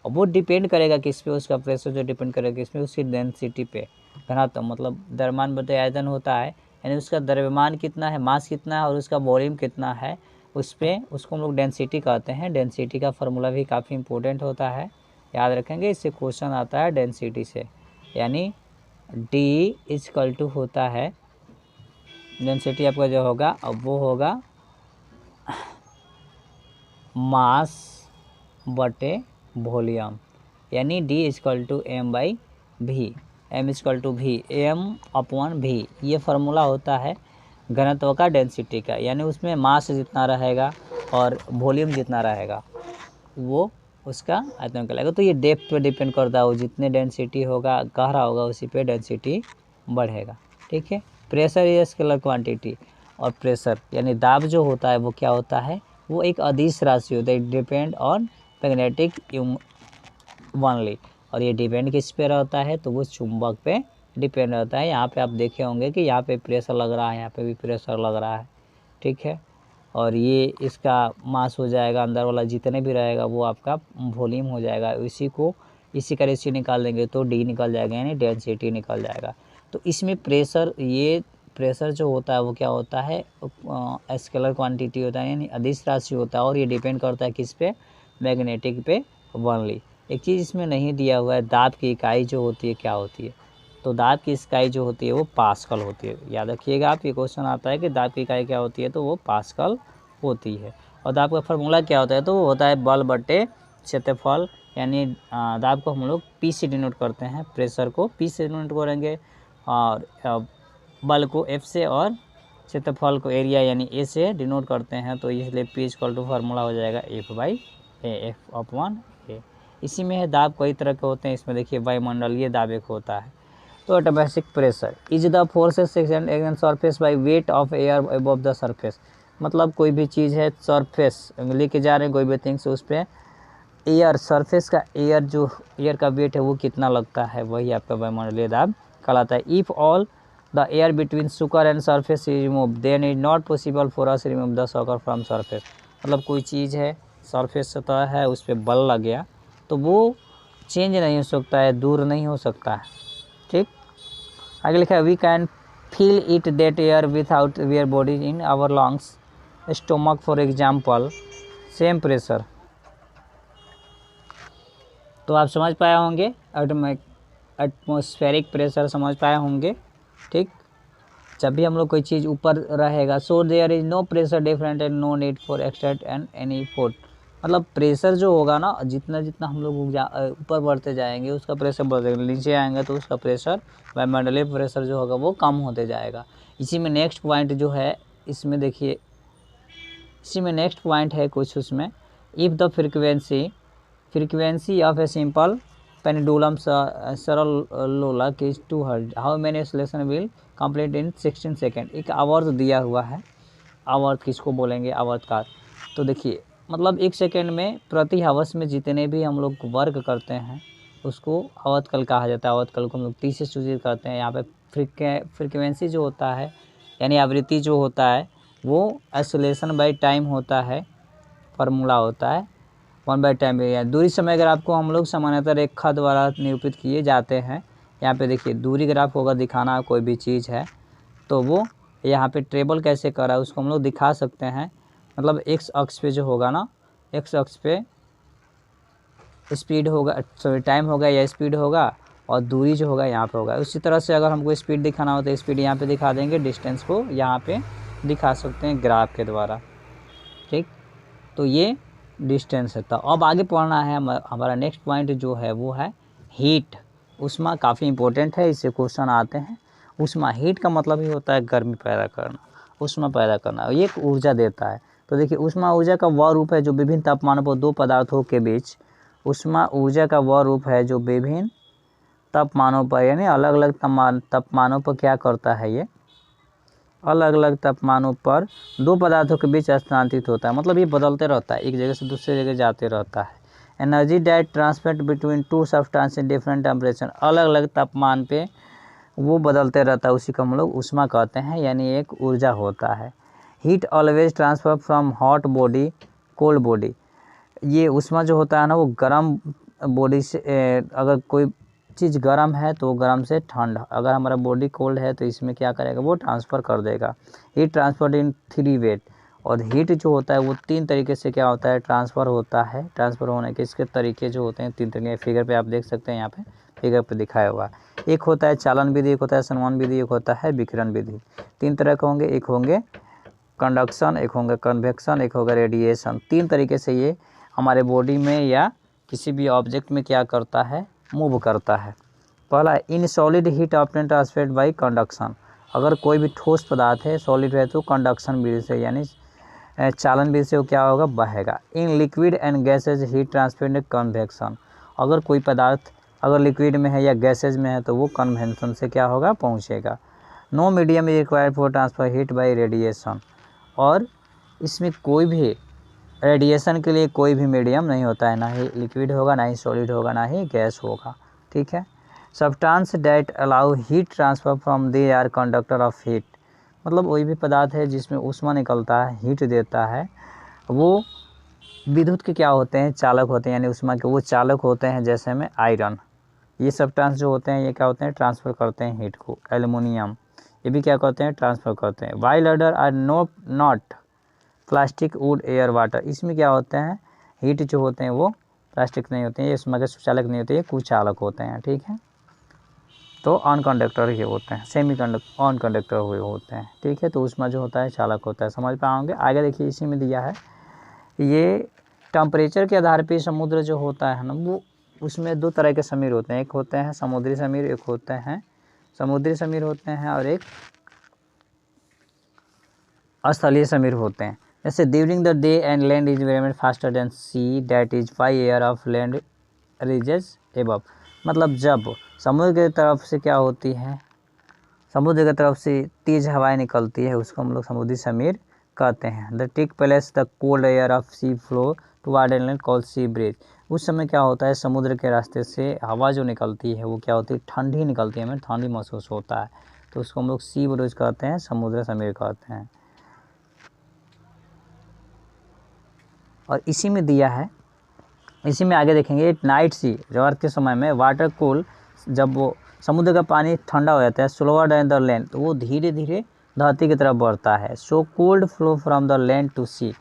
और वो डिपेंड करेगा किस पे, उसका प्रेशर जो डिपेंड करेगा किस पे, उसकी डेंसिटी पे, घनत्व, मतलब द्रव्यमान बटे आयतन होता है, यानी उसका द्रव्यमान कितना है, मास कितना है, और उसका वॉल्यूम कितना है, उस पर, उसको हम लोग डेंसिटी कहते हैं। डेंसिटी का फार्मूला भी काफ़ी इंपॉर्टेंट होता है, याद रखेंगे, इससे क्वेश्चन आता है डेंसिटी से। यानी D इक्वल टू होता है, डेंसिटी आपका जो होगा, अब वो होगा मास बटे वॉल्यूम। यानी D equal to M/V, M equal to V, M/V, ये फार्मूला होता है घनत्व का, डेंसिटी का। यानी उसमें मास जितना रहेगा और वॉल्यूम जितना रहेगा वो उसका आयतन कहलाएगा। तो ये डेप्थ पे डिपेंड करता है, वो जितने डेंसिटी होगा, गहरा होगा, उसी पे डेंसिटी बढ़ेगा, ठीक है। प्रेशर इज स्केलर क्वांटिटी, और प्रेशर यानी दाब जो होता है वो क्या होता है, वो एक अदिश राशि होता है, डिपेंड ऑन मैग्नेटिक ओनली। और ये डिपेंड किस पे रहता है, तो वो चुंबक पे डिपेंड रहता है। यहाँ पे आप देखे होंगे कि यहाँ पे प्रेशर लग रहा है, यहाँ पे भी प्रेशर लग रहा है, ठीक है। और ये इसका मास हो जाएगा, अंदर वाला जितने भी रहेगा वो आपका वॉल्यूम हो जाएगा। इसी का रेशियो निकाल देंगे तो डी निकल जाएगा, यानी डेंसिटी निकल जाएगा। तो इसमें प्रेशर, ये प्रेशर जो होता है वो क्या होता है, स्केलर क्वांटिटी होता है, यानी अदिश राशि होता है। और ये डिपेंड करता है किस पे, मैग्नेटिक पे ओनली। एक चीज़ इसमें नहीं दिया हुआ है, दाब की इकाई जो होती है क्या होती है, तो दाब की इकाई जो होती है वो पास्कल होती है। याद रखिएगा आप, ये क्वेश्चन आता है कि दाब की इकाई क्या होती है, तो वो पास्कल होती है। और दाब का फार्मूला क्या होता है, तो वो होता है बल बटे क्षेत्रफल, यानी दाब को हम लोग पी से डिनोट करते हैं, प्रेशर को पी से डिनोट करेंगे, और बल को एफ से, और क्षेत्रफल को एरिया यानी ए से डिनोट करते हैं। तो इसलिए पी इक्वल टू फार्मूला हो जाएगा F by A, F upon A. इसी में है दाब कई तरह के होते हैं, इसमें देखिए वायुमंडलीय दाब एक होता है। तो atmospheric pressure is the forces action against surface by weight of air above the surface. मतलब कोई भी चीज़ है सरफेस लेके जा रहे हैं, कोई भी थिंग्स, उस पर एयर, सरफेस का एयर, जो एयर का वेट है वो कितना लगता है, वही आपका वायुमंडलीय दाब कहलाता है। If all the air between sucker and surface is remove then is not possible for us remove the sucker from surface. मतलब कोई चीज़ है, सरफेस सतह है, उस पर बल लग गया तो वो चेंज नहीं हो सकता है, दूर नहीं हो सकता है, ठीक। आगे लिखा है we can feel it that air without where body in our lungs stomach for example same pressure. तो आप समझ पाए होंगे, एटमॉस्फेरिक प्रेशर समझ पाए होंगे, ठीक। जब भी हम लोग कोई चीज़ ऊपर रहेगा, so there is no pressure different and no need for exert and any force. मतलब प्रेशर जो होगा ना, जितना जितना हम लोग ऊपर बढ़ते जाएंगे उसका प्रेशर बढ़ेगा, नीचे आएंगे तो उसका प्रेशर, वायुमंडलीय प्रेशर जो होगा वो कम होते जाएगा। इसी में नेक्स्ट पॉइंट जो है, इसमें देखिए, इसी में नेक्स्ट पॉइंट है कुछ उसमें, if the frequency of a simple pendulum सरलोलक is 2 Hz, how many oscillation will complete in 16 second. एक आवर्त दिया हुआ है, आवर्त किसको बोलेंगे, आवर्तकार। तो देखिए, मतलब 1 सेकेंड में प्रति हर्ट्ज में जितने भी हम लोग वर्क करते हैं उसको आवर्तकाल कहा जाता है। आवर्तकाल को हम लोग 30 से सूचित करते हैं। यहाँ पे फ्रीक्वेंसी जो होता है, यानी आवृत्ति जो होता है, वो oscillation बाई टाइम होता है, फार्मूला होता है 1/टाइम। दूरी समय अगर आपको हम लोग सामान्यतः रेखा द्वारा निरूपित किए जाते हैं। यहाँ पे देखिए दूरी ग्राफ होगा, दिखाना कोई भी चीज़ है तो वो यहाँ पे ट्रेवल कैसे कर रहा है उसको हम लोग दिखा सकते हैं। मतलब एक्स अक्ष पे जो होगा ना, एक्स अक्ष पे स्पीड होगा, सॉरी टाइम होगा या स्पीड होगा, और दूरी जो होगा यहाँ पे होगा। उसी तरह से अगर हमको स्पीड दिखाना हो तो स्पीड यहाँ पे दिखा देंगे, डिस्टेंस को यहाँ पे दिखा सकते हैं ग्राफ के द्वारा, ठीक। तो ये डिस्टेंस है। तो अब आगे पढ़ना है हमारा नेक्स्ट पॉइंट जो है वो है हीट। ऊष्मा काफ़ी इंपॉर्टेंट है, इससे क्वेश्चन आते हैं। ऊष्मा, हीट का मतलब ही होता है गर्मी पैदा करना, ऊष्मा पैदा करना, ये एक ऊर्जा देता है। तो देखिए, ऊष्मा ऊर्जा का वह रूप है जो विभिन्न तापमानों पर दो पदार्थों के बीच, ऊष्मा ऊर्जा का वह रूप है जो विभिन्न तापमानों पर, यानी अलग अलग तापमानों पर क्या करता है, ये अलग अलग तापमानों पर दो पदार्थों के बीच स्थानांतरित होता है। मतलब ये बदलते रहता है, एक जगह से दूसरे जगह जाते रहता है। Energy that transfer between two substance in different temperature, अलग अलग तापमान पे वो बदलते रहता है, उसी को हम लोग ऊष्मा कहते हैं, यानी एक ऊर्जा होता है। Heat always transfer from hot body cold body, ये ऊष्मा जो होता है ना वो गर्म बॉडी से, अगर कोई चीज़ गर्म है तो गर्म से ठंड, अगर हमारा बॉडी कोल्ड है तो इसमें क्या करेगा, वो ट्रांसफ़र कर देगा। हीट ट्रांसफर इन 3 वेट, और हीट जो होता है वो 3 तरीके से क्या होता है, ट्रांसफ़र होता है। ट्रांसफ़र होने के इसके तरीके जो होते हैं 3 तरीके, फिगर पे आप देख सकते हैं, यहाँ पे फिगर पे दिखाया हुआ। एक होता है चालन विधि, एक होता है संवहन विधि, एक होता है विकिरण विधि। 3 तरह के होंगे, एक होंगे कंडक्शन, एक होंगे कन्वेक्शन, एक होगा रेडिएशन। 3 तरीके से ये हमारे बॉडी में या किसी भी ऑब्जेक्ट में क्या करता है, मूव करता है। पहला, in solid heat often transferred by conduction, अगर कोई भी ठोस पदार्थ है सॉलिड है तो कंडक्शन विधि से, यानी चालन विधि से वो क्या होगा, बहेगा। In liquid and gases heat transferred convection, अगर कोई पदार्थ अगर लिक्विड में है या गैसेज में है तो वो कन्वेक्शन से क्या होगा, पहुँचेगा। No medium is required for transfer heat by radiation, और इसमें कोई भी रेडिएशन के लिए कोई भी मीडियम नहीं होता है, ना ही लिक्विड होगा, ना ही सॉलिड होगा, ना ही गैस होगा। ठीक है। Substance that allow heat transfer from they are conductor of heat, मतलब कोई भी पदार्थ है जिसमें ऊष्मा निकलता है, हीट देता है, वो विद्युत के क्या होते हैं, चालक होते हैं, यानी ऊष्मा के वो चालक होते हैं। जैसे में आयरन, ये सब्सटेंस जो होते हैं ये क्या होते हैं, ट्रांसफ़र करते हैं हीट को। एल्युमिनियम, ये भी क्या करते हैं, ट्रांसफ़र करते हैं। While other are not plastic, wood, air, water, इसमें क्या होते हैं, हीट जो होते हैं वो प्लास्टिक नहीं होते हैं, ये ऊष्मा के सुचालक नहीं होते, ये कुचालक होते हैं, ठीक है। तो ऑन कंडक्टर ये होते हैं, सेमी कंडक्टर ऑन कंडक्टर हुए होते हैं, ठीक है। तो ऊष्मा जो होता है चालक होता है, समझ पाओगे। आगे देखिए इसी में दिया है, ये टेम्परेचर के आधार पे समुद्र जो होता है ना, वो उसमें दो तरह के समीर होते हैं, एक होते हैं समुद्री समीर, एक होते हैं समुद्री समीर होते हैं, और एक स्थलीय समीर होते हैं। जैसे during the day and land is very much faster than sea, that is why air of land rises above, मतलब जब समुद्र की तरफ से क्या होती है, समुद्र की तरफ से तेज़ हवाएं निकलती है, उसको हम लोग समुद्री समीर कहते हैं। The take place the cold air of sea flow toward inland call sea breeze, उस समय क्या होता है, समुद्र के रास्ते से हवा जो निकलती है वो क्या होती है, ठंडी निकलती है, हमें ठंडी महसूस होता है, तो उसको हम लोग सी ब्रीज कहते हैं, समुद्र समीर कहते हैं। और इसी में दिया है, इसी में आगे देखेंगे नाइट सी, रात के समय में वाटर कूल, जब वो समुद्र का पानी ठंडा हो जाता है, स्लोअर देन द लैंड, तो वो धीरे धीरे धरती की तरफ बढ़ता है। So cold flow from the land to sea,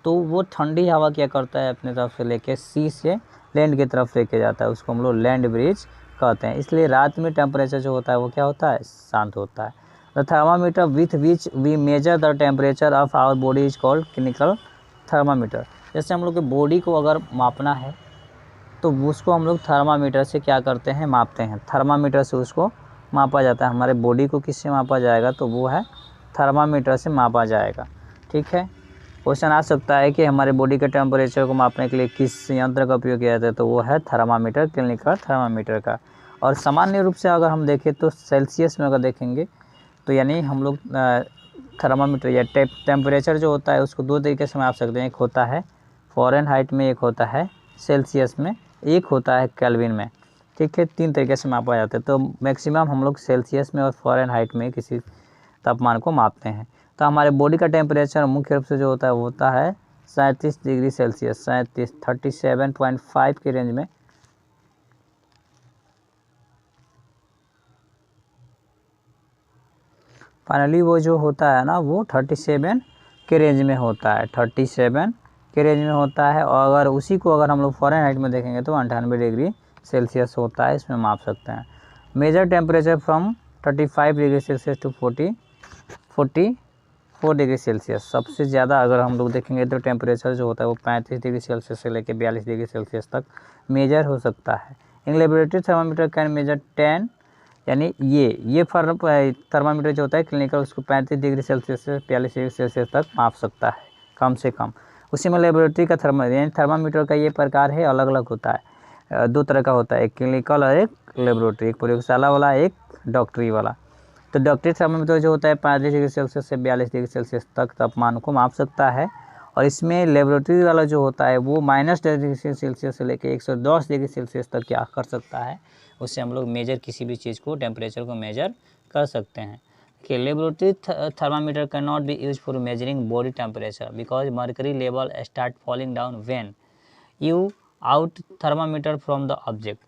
तो वो ठंडी हवा क्या करता है, अपने तरफ से लेके सी से लैंड की तरफ लेके जाता है, उसको हम लोग लैंड ब्रिज कहते हैं। इसलिए रात में टेम्परेचर जो होता है वो क्या होता है, शांत होता है। The thermometer with which we measure the temperature of our body is called clinical thermometer, जैसे हम लोग के बॉडी को अगर मापना है तो उसको हम लोग थर्मामीटर से क्या करते हैं, मापते हैं, थर्मामीटर से उसको मापा जाता है। हमारे बॉडी को किससे मापा जाएगा, तो वो है थर्मामीटर से मापा जाएगा, ठीक है। क्वेश्चन आ सकता है कि हमारे बॉडी के टेम्परेचर को मापने के लिए किस यंत्र का उपयोग किया जाता है, तो वो है थर्मामीटर, क्लिनिकल थर्मामीटर का। और सामान्य रूप से अगर हम देखें तो सेल्सियस में अगर देखेंगे तो यानी हम लोग थर्मामीटर या टेम्परेचर जो होता है उसको दो तरीके से माप सकते हैं, एक होता है फ़ारेनहाइट में, एक होता है सेल्सियस में, एक होता है केल्विन में, ठीक है। तीन तरीके से मापा जाता है, तो मैक्सिमम हम लोग सेल्सियस में और फ़ारेनहाइट में किसी तापमान को मापते हैं। तो हमारे बॉडी का टेम्परेचर मुख्य रूप से जो होता है वो होता है 37 डिग्री सेल्सियस, 37 के रेंज में। फाइनली वो जो होता है ना वो 37 के रेंज में होता है, 37 के रेंज में होता है। और अगर उसी को अगर हम लोग फ़ारेनहाइट में देखेंगे तो 98 डिग्री सेल्सियस होता है, इसमें माप सकते हैं। Measure temperature from 35 degree Celsius to 44 degree Celsius, सबसे ज़्यादा अगर हम लोग देखेंगे तो टेम्परेचर जो होता है वो 35 डिग्री सेल्सियस से लेकर 42 डिग्री सेल्सियस तक मेजर हो सकता है। In laboratory thermometer can measure 10, यानी ये थर्मामीटर जो होता है क्लिनिकल उसको 35 डिग्री सेल्सियस से 42 डिग्री सेल्सियस तक माप सकता है, कम से कम। उसी में लेबोरेटरी का यानी थर्मामीटर का ये प्रकार है, अलग अलग होता है, दो तरह का होता है, एक क्लिनिकल और एक लेबोरेटरी, एक प्रयोगशाला वाला, एक डॉक्टरी वाला। तो डॉक्टरी थर्मामीटर जो होता है 35 डिग्री सेल्सियस से 42 डिग्री सेल्सियस तक तापमान को माप सकता है। और इसमें लेबोरेटरी वाला जो होता है वो -10 डिग्री सेल्सियस से लेकर 110 डिग्री सेल्सियस तक क्या कर सकता है, उससे हम लोग मेजर किसी भी चीज़ को, टेम्परेचर को मेजर कर सकते हैं। कि laboratory thermometer can not be use for measuring body temperature because mercury level start falling down when you out thermometer from the object.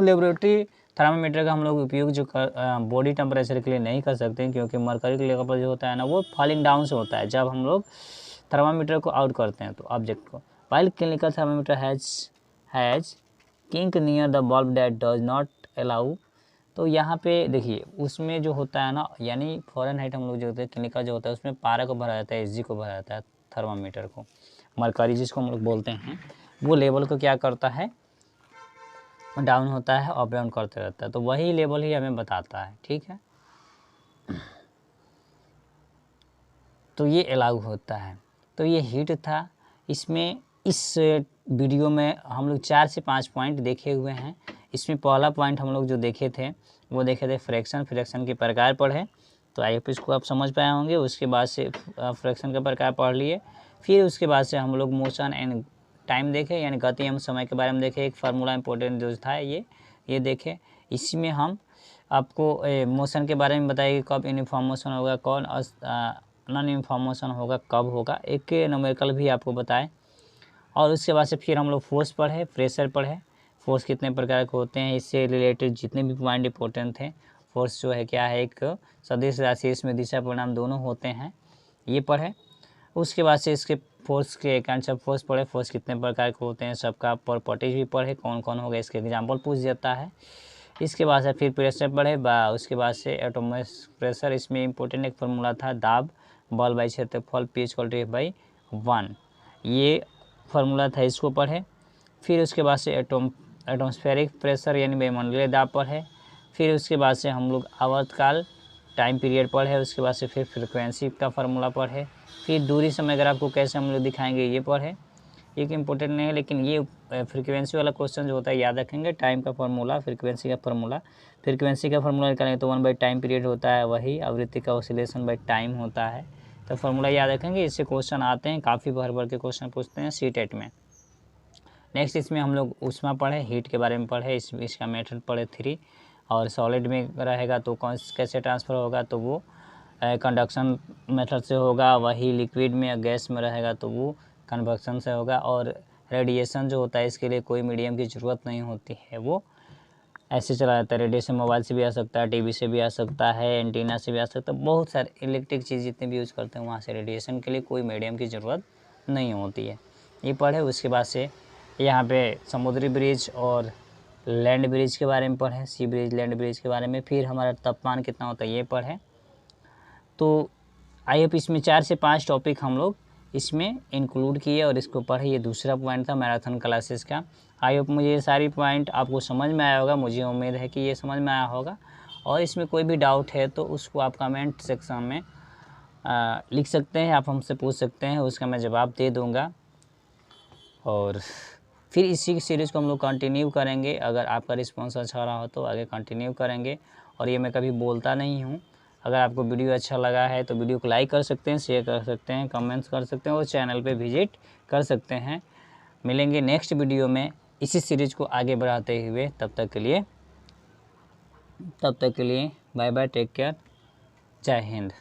Laboratory thermometer का हम लोग उपयोग जो बॉडी टेम्परेचर के लिए नहीं कर सकते हैं, क्योंकि मर्करी लेवल जो होता है ना वो फॉलिंग डाउन से होता है जब हम लोग थर्मामीटर को आउट करते हैं तो ऑब्जेक्ट को। While clinical thermometer has kink near the bulb that does not allow, तो यहाँ पे देखिए उसमें जो होता है ना, यानी फ़ारेनहाइट हम लोग जो होते हैं क्लिनिकल जो होता है उसमें पारा को भरा जाता है, एसजी को भरा जाता है, थर्मामीटर को। मरकरी जिसको हम लोग बोलते हैं वो लेवल को क्या करता है, डाउन होता है, अप डाउन करते रहता है, तो वही लेवल ही हमें बताता है, ठीक है। तो ये अलाउ होता है। तो ये हीट था। इसमें इस वीडियो में हम लोग 4 से 5 पॉइंट देखे हुए हैं। इसमें पहला पॉइंट हम लोग जो देखे थे वो देखे थे फ्रैक्शन के प्रकार पढ़े, तो आई होप इसको आप समझ पाए होंगे। उसके बाद से फ्रैक्शन का प्रकार पढ़ लिए, फिर उसके बाद से हम लोग मोशन एंड टाइम देखे, यानी गति एवं समय के बारे में देखे। एक फार्मूला इंपॉर्टेंट जो था ये ये देखें, इसमें हम आपको मोशन के बारे में बताएंगे, कब यूनिफॉर्म मोशन होगा, कौन नॉन यूनिफॉर्म मोशन होगा, कब होगा, एक न्यूमेरिकल भी आपको बताएं। और उसके बाद से फिर हम लोग फोर्स पढ़े, प्रेशर पढ़े, फोर्स कितने प्रकार के होते हैं, इससे रिलेटेड जितने भी पॉइंट इंपॉर्टेंट थे। फोर्स जो है क्या है, एक सदिश राशि, इसमें दिशा परिणाम दोनों होते हैं, ये पढ़े। उसके बाद से इसके फोर्स के कांसेप्ट फोर्स पढ़े, फोर्स कितने प्रकार के होते हैं, सबका प्रॉपर्टीज भी पढ़े, कौन कौन होगा, इसके एग्जाम्पल पूछ जाता है। इसके बाद से फिर प्रेशर पढ़े, उसके बाद से एटॉमिक प्रेशर, इसमें इंपॉर्टेंट एक फार्मूला था, दाब बल बाई क्षेत्रफल P=F/1, ये फार्मूला था, इसको पढ़े। फिर उसके बाद से एटमॉस्फेरिक प्रेशर यानी वायुमंडलीय दाब पढ़े। फिर उसके बाद से हम लोग आवर्तकाल टाइम पीरियड पढ़े। उसके बाद से फिर फ्रिक्वेंसी का फार्मूला पढ़े। फिर दूरी समय ग्राफ को कैसे हम लोग दिखाएंगे, ये पढ़े। एक इम्पोर्टेंट नहीं है, लेकिन ये फ्रीक्वेंसी वाला क्वेश्चन जो होता है याद रखेंगे, टाइम का फार्मूला, फ्रीक्वेंसी का फार्मूला। फ्रीक्वेंसी का फार्मूला निकालेंगे तो 1/टाइम पीरियड होता है, वही आवृत्ति का ऑसिलेशन बाई टाइम होता है। तो फार्मूला याद रखेंगे, इससे क्वेश्चन आते हैं, काफ़ी भर भर के क्वेश्चन पूछते हैं सीटेट में। नेक्स्ट इसमें हम लोग ऊष्मा पढ़े, हीट के बारे में पढ़े, इसका मेथड पढ़े 3। और सॉलिड में रहेगा तो कैसे ट्रांसफ़र होगा, तो वो कंडक्शन मेथड से होगा। वही लिक्विड में या गैस में रहेगा तो वो कन्वेक्शन से होगा। और रेडिएशन जो होता है, इसके लिए कोई मीडियम की ज़रूरत नहीं होती है, वो ऐसे चला जाता है। रेडिएशन मोबाइल से भी आ सकता है, टीवी से भी आ सकता है, एंटीना से भी आ सकता है, बहुत सारे इलेक्ट्रिक चीज़ जितने भी यूज़ करते हैं वहाँ से रेडिएशन के लिए कोई मीडियम की ज़रूरत नहीं होती है, ये पढ़े। उसके बाद से यहाँ पे समुद्री ब्रिज और लैंड ब्रिज के बारे में पढ़ें, सी ब्रिज, लैंड ब्रिज के बारे में। फिर हमारा तापमान कितना होता है, ये पढ़ें। तो आई होप इसमें 4 से 5 टॉपिक हम लोग इसमें इंक्लूड किए और इसको पढ़े। ये दूसरा पॉइंट था मैराथन क्लासेस का। आई होप मुझे ये सारी पॉइंट आपको समझ में आया होगा, मुझे उम्मीद है कि ये समझ में आया होगा। और इसमें कोई भी डाउट है तो उसको आप कमेंट सेक्शन में लिख सकते हैं, आप हमसे पूछ सकते हैं, उसका मैं जवाब दे दूँगा। और फिर इसी सीरीज़ को हम लोग कंटिन्यू करेंगे। अगर आपका रिस्पॉन्स अच्छा रहा हो तो आगे कंटिन्यू करेंगे। और ये मैं कभी बोलता नहीं हूँ। अगर आपको वीडियो अच्छा लगा है तो वीडियो को लाइक कर सकते हैं, शेयर कर सकते हैं, कमेंट्स कर सकते हैं और चैनल पे विजिट कर सकते हैं। मिलेंगे नेक्स्ट वीडियो में इसी सीरीज़ को आगे बढ़ाते हुए। तब तक के लिए बाय बाय, टेक केयर, जय हिंद।